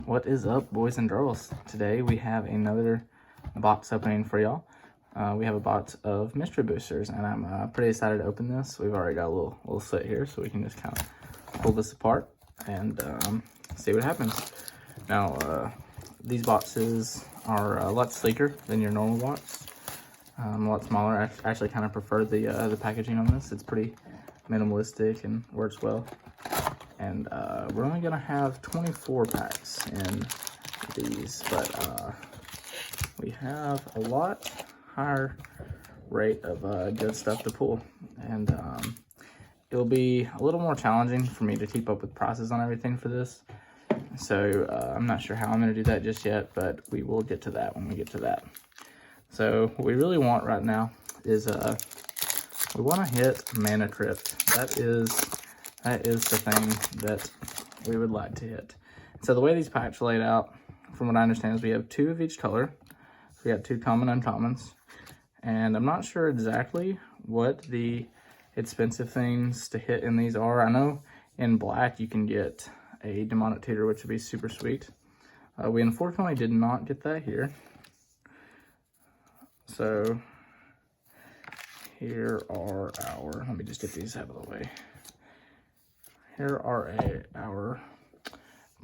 What is up, boys and girls? Today we have another box opening for y'all. We have a box of mystery boosters, and I'm pretty excited to open this. We've already got a little set here, so we can just kind of pull this apart and see what happens. Now, these boxes are a lot sleeker than your normal box. A lot smaller. I actually kind of prefer the packaging on this. It's pretty minimalistic and works well. And we're only gonna have 24 packs in these, but we have a lot higher rate of good stuff to pull, and it'll be a little more challenging for me to keep up with prices on everything for this. So I'm not sure how I'm gonna do that just yet, but we will get to that when we get to that. So what we really want right now is we want to hit Mana Crypt. That is the thing that we would like to hit. So the way these packs are laid out, from what I understand, is we have 2 of each color. So we got 2 common uncommons. And I'm not sure exactly what the expensive things to hit in these are. I know in black you can get a demonic tutor, which would be super sweet. We unfortunately did not get that here. So here are our, let me just get these out of the way. Here are our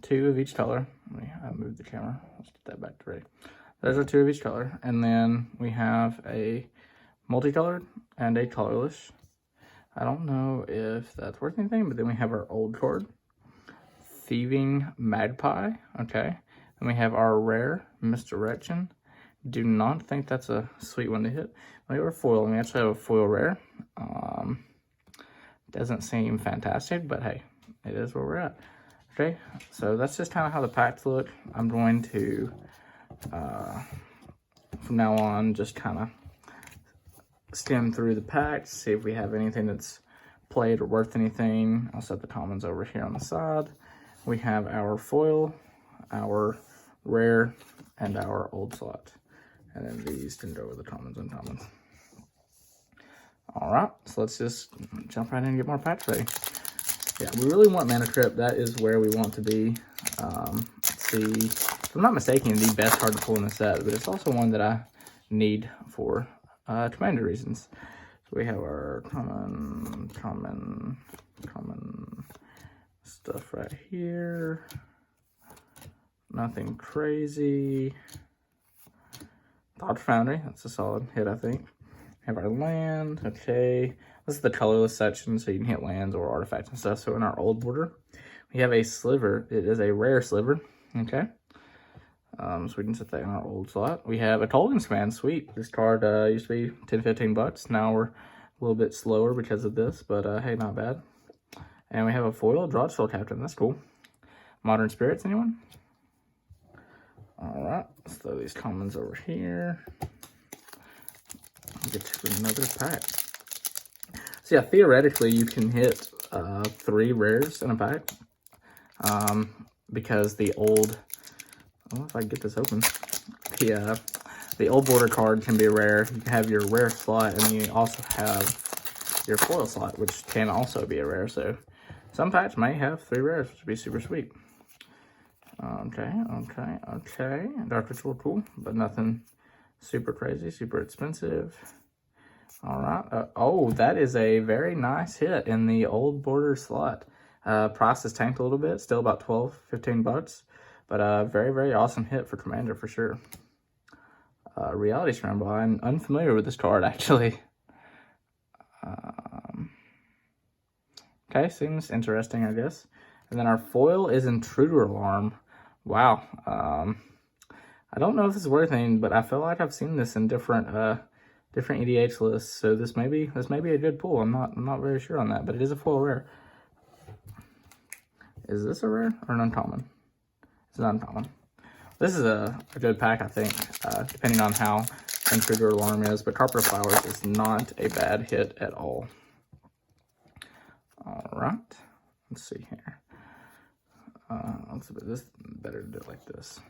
2 of each color. Let me move the camera. Let's get that back to ready. There's our 2 of each color. And then we have a multicolored and a colorless. I don't know if that's worth anything, but then we have our old card, Thieving Magpie. Okay. Then we have our rare Misdirection. Do not think that's a sweet one to hit. We have our foil. We actually have a foil rare. Doesn't seem fantastic, but hey, it is where we're at. Okay, so that's just kind of how the packs look. I'm going to, from now on, just kind of skim through the packs, see if we have anything that's played or worth anything. I'll set the commons over here on the side. We have our foil, our rare, and our old slot. And then these can go with the commons and uncommons. All right, so let's just jump right in and get more packs ready. Yeah, we really want Mana Crypt. That is where we want to be. Let's see, if I'm not mistaken, the best card to pull in the set, but it's also one that I need for commander reasons. So we have our common stuff right here. Nothing crazy. Thought Foundry, that's a solid hit, I think. Have our land, okay. This is the colorless section, so you can hit lands or artifacts and stuff. So in our old border, we have a sliver. It is a rare sliver, okay. So we can set that in our old slot. We have a Tolkien's Command, sweet. This card used to be 10, 15 bucks. Now we're a little bit slower because of this, but hey, not bad. And we have a foil Drawshill Captain, that's cool. Modern Spirits, anyone? All right, let's throw these commons over here. Get to another pack. So yeah, theoretically you can hit 3 rares in a pack, because the old, well, if I can get this open, the old border card can be a rare. You have your rare slot, and then you also have your foil slot, which can also be a rare. So some packs may have 3 rares, which would be super sweet. Okay. Dark Ritual, cool, but nothing super crazy, super expensive. All right. Oh, that is a very nice hit in the old border slot. Price has tanked a little bit, still about 12, 15 bucks, but very, very awesome hit for Commander for sure. Reality Scramble. I'm unfamiliar with this card, actually. Okay, seems interesting, I guess. And then our foil is Intruder Alarm. Wow. I don't know if this is worth anything, but I feel like I've seen this in different EDH lists, so this may be a good pull. I'm not very sure on that, but it is a foil rare. Is this a rare or an uncommon? It's an uncommon. This is a good pack, I think, depending on how Intruder Alarm is, but Carpet of Flowers is not a bad hit at all. All right, let's see here. This better to do it like this.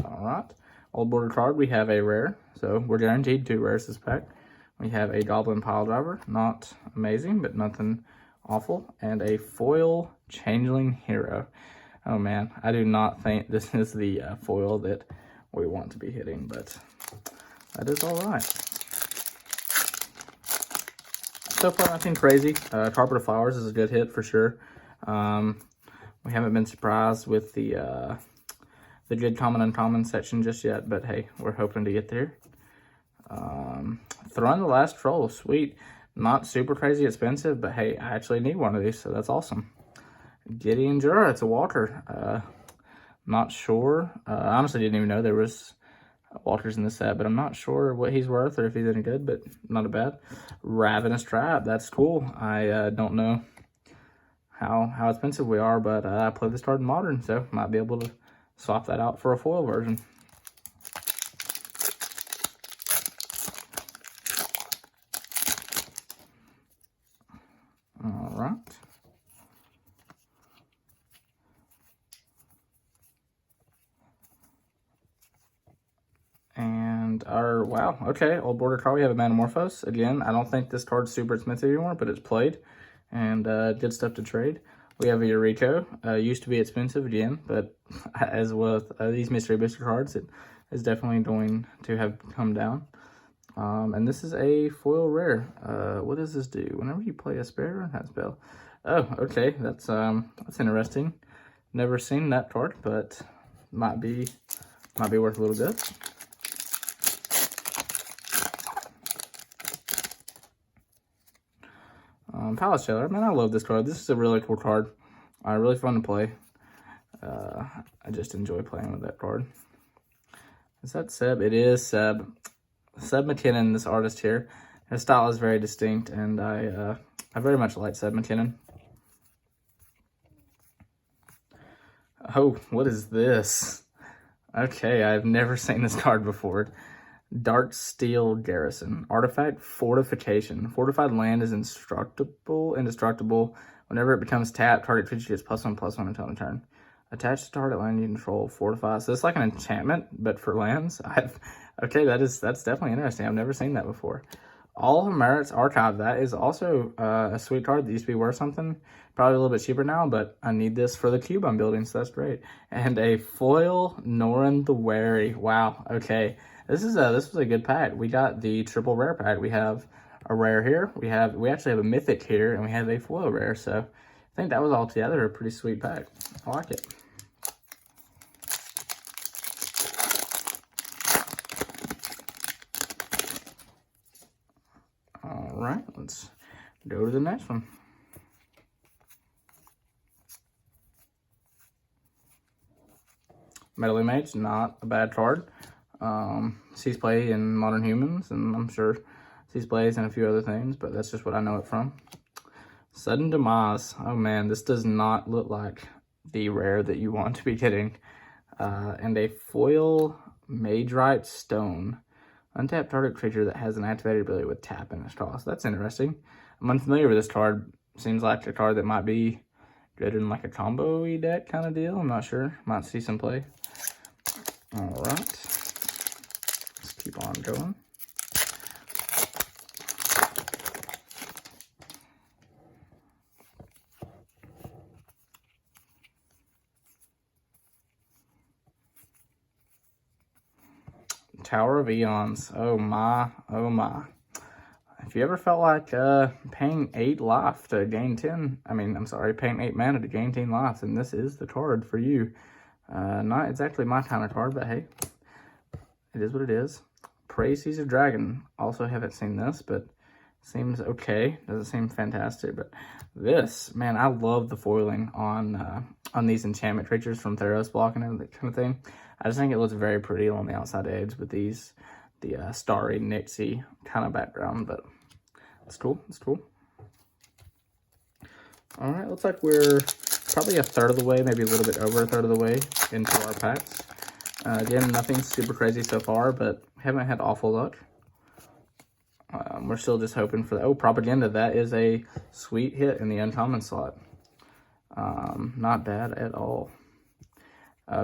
All right, old border card, we have a rare, so we're guaranteed 2 rares this pack. We have a Goblin Pile Driver, not amazing, but nothing awful, and a foil Changeling Hero. Oh man, I do not think this is the foil that we want to be hitting, but that is all right. So far, nothing crazy. Carpet of Flowers is a good hit for sure. We haven't been surprised with the good common uncommon section just yet, but hey, we're hoping to get there. Throwing the Last Troll, sweet. Not super crazy expensive, but hey, I actually need one of these, so that's awesome. Gideon Jura, it's a Walker. Not sure. I honestly didn't even know there was Walkers in this set, but I'm not sure what he's worth or if he's any good, but not a bad. Ravenous Trap, that's cool. I don't know how expensive we are, but I play this card in Modern, so might be able to swap that out for a foil version. All right. And our, wow, okay, old border card, we have a Manamorphose. Again, I don't think this card's super expensive anymore, but it's played. And good stuff to trade. We have a Eureka. Used to be expensive again, but as with these mystery booster cards, it is definitely going to have come down. And this is a foil rare. What does this do? Whenever you play a spare, that spell. Oh, okay, that's interesting. Never seen that card, but might be worth a little bit. Palace Jailer, man, I love this card. This is a really cool card. Really fun to play. I just enjoy playing with that card. Is that Seb? It is Seb. Seb McKinnon, this artist here. His style is very distinct, and I very much like Seb McKinnon. Oh, what is this? Okay, I've never seen this card before. Dark Steel Garrison. Artifact Fortification. Fortified land is indestructible. Whenever it becomes tapped, target creature gets +1/+1 until end of turn. Attached to target land you control. Fortify. So it's like an enchantment, but for lands. Okay, that's definitely interesting. I've never seen that before. All of Merit's Archive. That is also a sweet card that used to be worth something. Probably a little bit cheaper now, but I need this for the cube I'm building, so that's great. And a foil Norin the Wary. Wow. Okay. This was a good pack. We got the triple rare pack. We have a rare here. We actually have a mythic here, and we have a foil rare. So I think that was all together a pretty sweet pack. I like it. All right, let's go to the next one. Meddling Mage, not a bad card. Sees play in Modern Humans, and I'm sure sees plays in a few other things, but that's just what I know it from. Sudden Demise. Oh man, this does not look like the rare that you want to be getting. And a foil Magerite Stone. Untapped target creature that has an activated ability with tap in its cost. That's interesting. I'm unfamiliar with this card. Seems like a card that might be good in like a combo-y deck kind of deal. I'm not sure. Might see some play. All right. Let's keep on going. Tower of Eons. Oh my, oh my. If you ever felt like paying 8 life to gain 10, paying 8 mana to gain 10 life, then this is the card for you. Not exactly my kind of card, but hey, it is what it is. Praise Seas of Dragon. Also haven't seen this, but seems okay. Doesn't seem fantastic, but this, man, I love the foiling on these enchantment creatures from Theros blocking and that kind of thing. I just think it looks very pretty on the outside edge with the starry, Nixie kind of background, but it's cool. It's cool. All right, looks like we're probably a third of the way, maybe a little bit over a third of the way into our packs. Again, nothing super crazy so far, but haven't had awful luck. We're still just hoping for the Propaganda. That is a sweet hit in the uncommon slot. Not bad at all.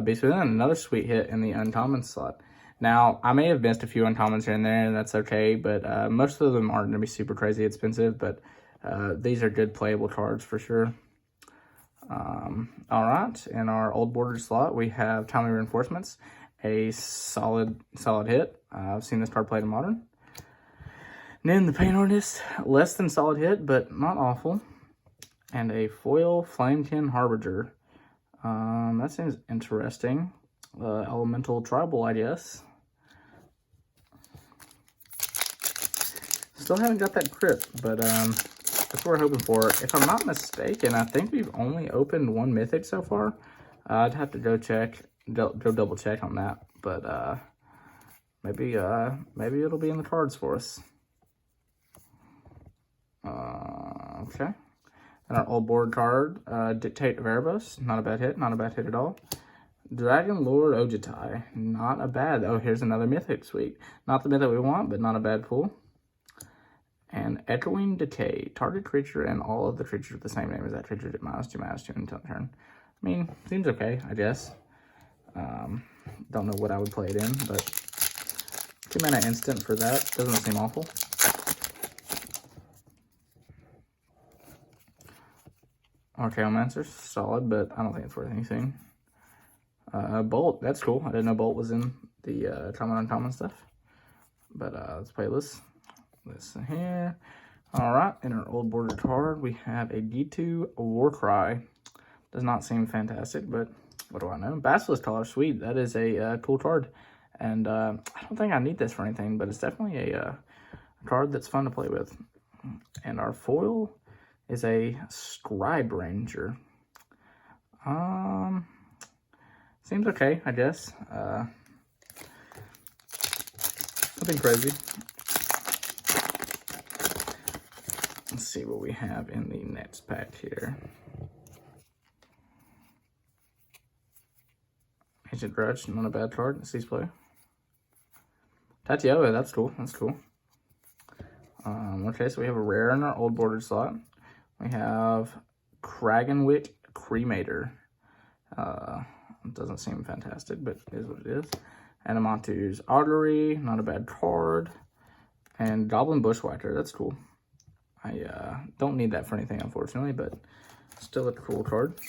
Beast Within, another sweet hit in the uncommon slot. Now, I may have missed a few uncommons here and there, and that's okay, but most of them aren't going to be super crazy expensive, but these are good playable cards for sure. All right, in our old border slot, we have Timely Reinforcements, a solid hit. I've seen this card played in Modern. And then the Paint Artist, less than solid hit, but not awful. And a foil Flamekin Harbinger. That seems interesting. Elemental Tribal, I guess. Still haven't got that crit, but that's what we're hoping for. If I'm not mistaken, I think we've only opened one mythic so far. I'd have to go double check on that, but maybe it'll be in the cards for us. Okay. And our old board card, Dictate of Erebos, not a bad hit at all. Dragon Lord Ojitai, not a bad. Oh, here's another mythic, sweet. Not the mythic we want, but not a bad pull. And Echoing Decay, target creature and all of the creatures with the same name as that creature get -2/-2 until turn. I mean, seems okay, I guess. Don't know what I would play it in, but 2-mana instant for that doesn't seem awful. Archaeomancer's solid, but I don't think it's worth anything. Bolt, that's cool. I didn't know Bolt was in the common uncommon stuff. But let's play this in here. All right, in our old border card, we have a D2 Warcry. Does not seem fantastic, but what do I know? Basilisk Collar, sweet. That is a cool card. And I don't think I need this for anything, but it's definitely a card that's fun to play with. And our foil is a Scribe Ranger. Seems okay, I guess. Nothing crazy. Let's see what we have in the next pack here. Ancient Grudge, not a bad card. Cease play. Tatioa, that's cool. That's cool. Okay, so we have a rare in our old border slot. We have Kragenwick Cremator. It doesn't seem fantastic, but it is what it is. Adamantu's Augury, not a bad card. And Goblin Bushwhacker, that's cool. I don't need that for anything, unfortunately, but still a cool card.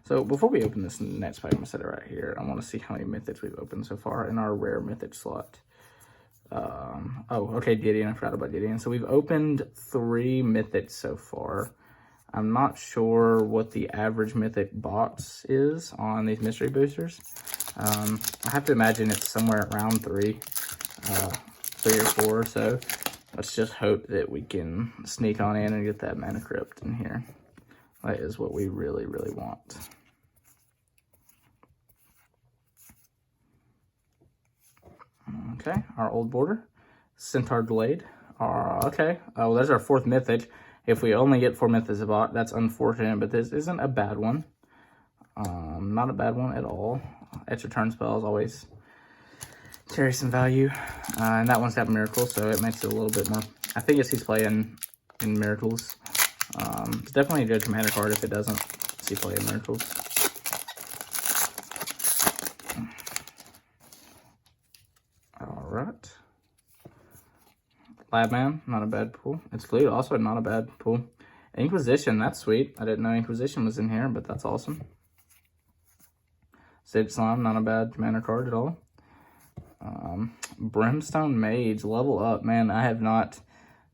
So before we open this next pack, I'm going to set it right here. I want to see how many mythics we've opened so far in our rare mythic slot. Oh, okay, Gideon. I forgot about Gideon. So we've opened 3 mythics so far. I'm not sure what the average mythic box is on these mystery boosters. I have to imagine it's somewhere around 3 or 4. So let's just hope that we can sneak on in and get that Mana Crypt in here. That is what we really, really want. Okay, our old border, Centaur Blade. Okay, well, there's our 4th mythic. If we only get 4 mythics a bot, that's unfortunate, but this isn't a bad one. Not a bad one at all. Extra turn spells always carry some value. And that one's got Miracles, so it makes it a little bit more. I think it's he's playing in Miracles. It's definitely a good commander card if it doesn't see play in Miracles. Alright. Labman, not a bad pull. It's Fleet, also not a bad pull. Inquisition, that's sweet. I didn't know Inquisition was in here, but that's awesome. Sage Slime, not a bad commander card at all. Brimstone Mage, level up. Man, I have not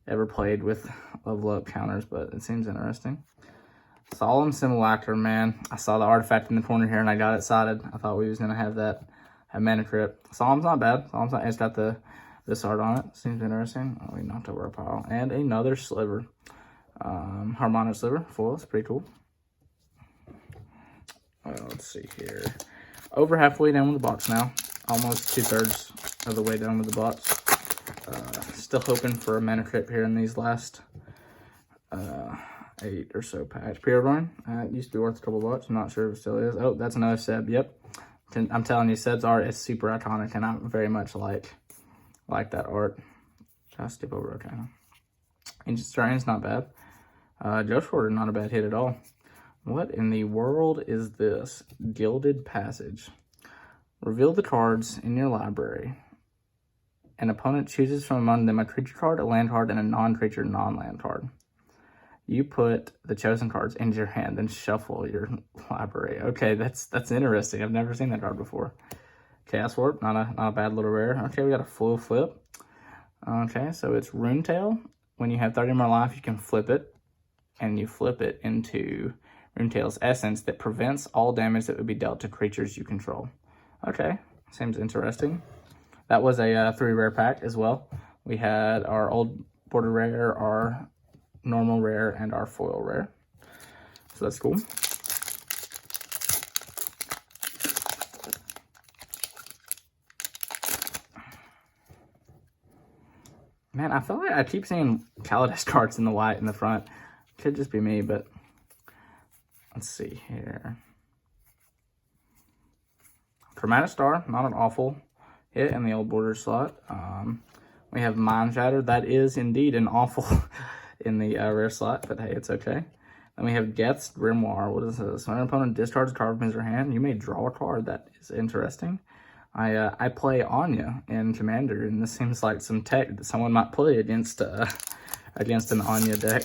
ever played with level up counters, but it seems interesting. Solemn Simulacrum, man. I saw the artifact in the corner here and I got excited. I thought we was going to have that Mana Crypt. Solemn's not bad. Solemn's not, it's got this art on it. Seems interesting. Oh, we knocked over a pile. And another sliver. Harmonic Sliver, foil. It's pretty cool. Well, let's see here. Over halfway down with the box now. Almost 2/3 of the way down with the box. Still hoping for a Mana Crypt here in these last 8 or so packs. Pyrogoyn, it used to be worth a couple bucks. I'm not sure if it still is. Oh, that's another Seb. Yep. I'm telling you, Seb's art is super iconic, and I very much like that art. Try to skip over Arcana. Ancient Strain's not bad. Joe Shorter, not a bad hit at all. What in the world is this? Gilded Passage. Reveal the cards in your library An opponent chooses from among them a creature card, a land card, and a non-creature, non-land card. You put the chosen cards into your hand, then shuffle your library. Okay, that's interesting. I've never seen that card before. Chaos Warp, not a bad little rare. Okay, we got a foil flip. Okay, so it's Rune Tail. When you have 30 more life, you can flip it, and you flip it into Rune Tail's essence that prevents all damage that would be dealt to creatures you control. Okay, seems interesting. That was a 3 rare pack as well. We had our old border rare, our normal rare, and our foil rare. So that's cool. Man, I feel like I keep seeing Kaladesh cards in the white in the front. Could just be me, but let's see here. Chromatic Star, not an awful hit in the old border slot. We have Mind Shatter. That is indeed an awful in the rare slot, but hey, it's okay. Then we have Geth's Grimoire. What is this? When an opponent discards a card from his or her hand, you may draw a card. That is interesting. I play Anya in Commander, and this seems like some tech that someone might play against an Anya deck.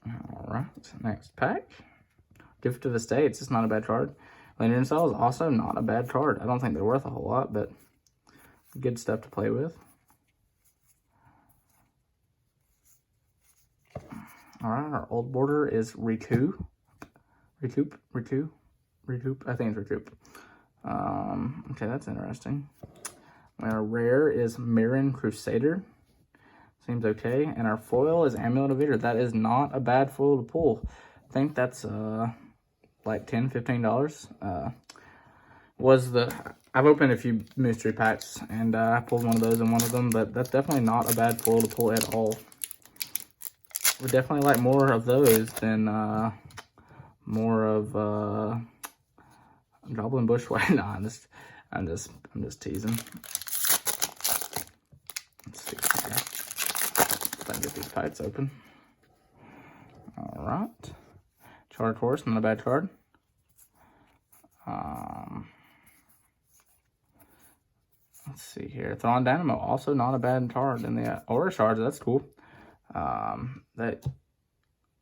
All right, next pack. Gift of the States. It's not a bad card. Lantern Cell is also not a bad card. I don't think they're worth a whole lot, but good stuff to play with. All right, our old border is Recoup. I think it's Recoup. Okay, that's interesting. Our rare is Mirren Crusader. Seems okay. And our foil is Amulet of Eater. That is not a bad foil to pull. I think that's like $10, $15. I've opened a few mystery packs and I pulled one of those in one of them, but that's definitely not a bad foil to pull at all. Would definitely like more of those than more of Goblin Bushwhack. Nah, I'm just teasing. Let's see here. If I can get these packs open. All right. Charged Horse, not a bad card. Let's see here. Thrawn Dynamo, also not a bad card in the Aura Shards. That's cool. That,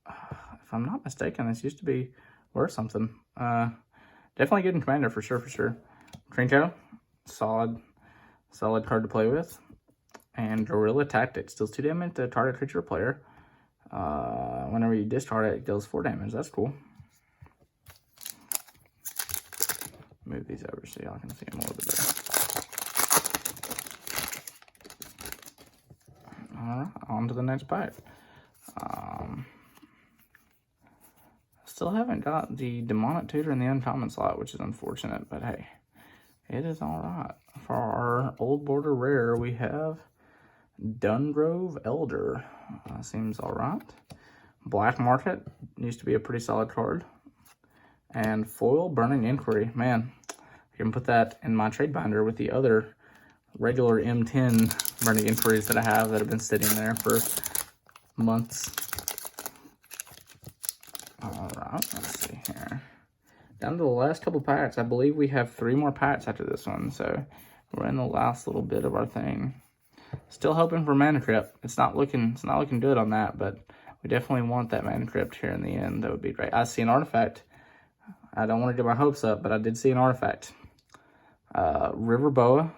if I'm not mistaken, this used to be worth something. Definitely good in Commander for sure. Trinko, solid card to play with. And Guerrilla Tactics, deals 2 damage to target creature or player. Whenever you discard it, it deals 4 damage. That's cool. Move these over so y'all can see them a little bit better. Alright, on to the next pack. Still haven't got the Demonic Tutor in the uncommon slot, which is unfortunate, but hey, it is alright. For our old border rare, we have Dungrove Elder. Seems alright. Black Market used to be a pretty solid card. And Foil Burning Inquiry. Man, I can put that in my trade binder with the other regular M10 Burning Inquiries that I have that have been sitting there for months. Alright, let's see here. Down to the last couple packs. I believe we have 3 more packs after this one, so we're in the last little bit of our thing. Still hoping for Mana Crypt. It's not looking good on that, but we definitely want that Mana Crypt here in the end. That would be great. I see an artifact. I don't want to get my hopes up, but I did see an artifact. River Boa.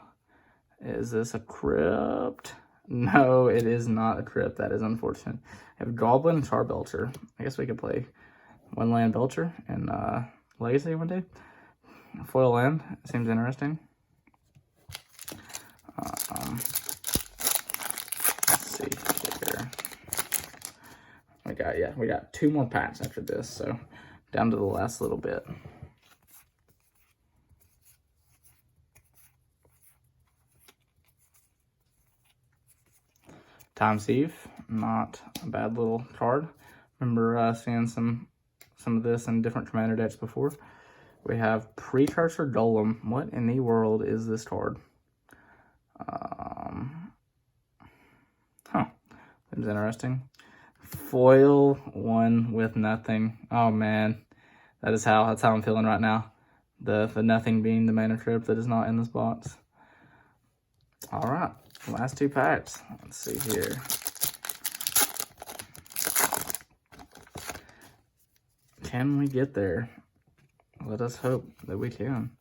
Is this a crypt? No, it is not a crypt. That is unfortunate. I have Goblin Charbelcher. I guess we could play 1 land Belcher in Legacy one day. Foil land. Seems interesting. Let's see here. We got 2 more packs after this, so down to the last little bit. Time Thief, not a bad little card. Remember seeing some of this in different Commander decks before. We have Precursor Golem. What in the world is this card? Seems interesting. Foil 1 with nothing. Oh man, that's how I'm feeling right now. The nothing being the mana trip that is not in this box. All right, last 2 packs. Let's see here. Can we get there? Let us hope that we can.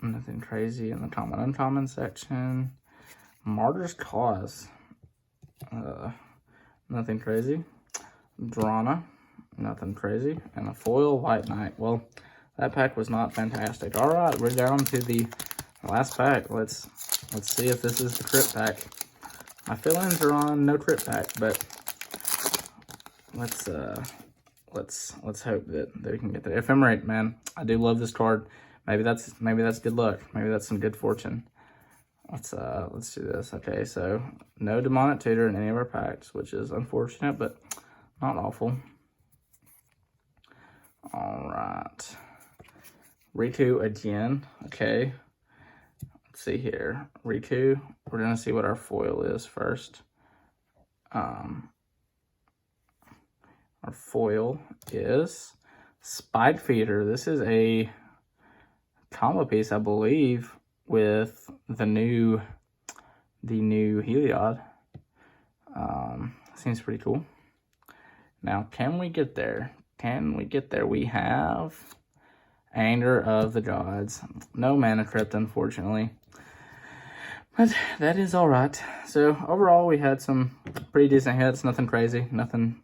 Nothing crazy in the common uncommon section. Martyr's Cause. Nothing crazy. Drana. Nothing crazy. And a foil White Knight. Well, that pack was not fantastic. All right, we're down to the last pack. Let's see if this is the crit pack. My feelings are on no crit pack, but let's hope that we can get there. Ephemerate, man, I do love this card. Maybe that's good luck. Maybe that's some good fortune. Let's do this. Okay, so no Demonic Tutor in any of our packs, which is unfortunate, but not awful. All right, Riku again. Okay, let's see here. Riku. We're gonna see what our foil is first. Our foil is Spike Feeder. This is a combo piece, I believe, with the new Heliod. Seems pretty cool. Now, can we get there? Can we get there? We have Anger of the Gods. No Mana Crypt, unfortunately. But that is all right. So, overall, we had some pretty decent hits. Nothing crazy. Nothing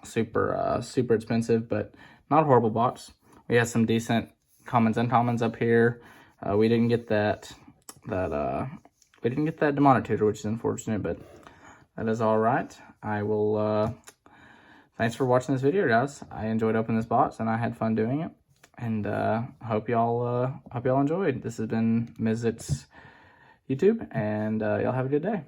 super expensive, but not a horrible box. We had some decent commons and uncommons up here. We didn't get that Demonic Tutor, which is unfortunate, but that is all right. I will. Thanks for watching this video, guys. I enjoyed opening this box, and I had fun doing it. And hope y'all enjoyed. This has been Mizit's YouTube, and y'all have a good day.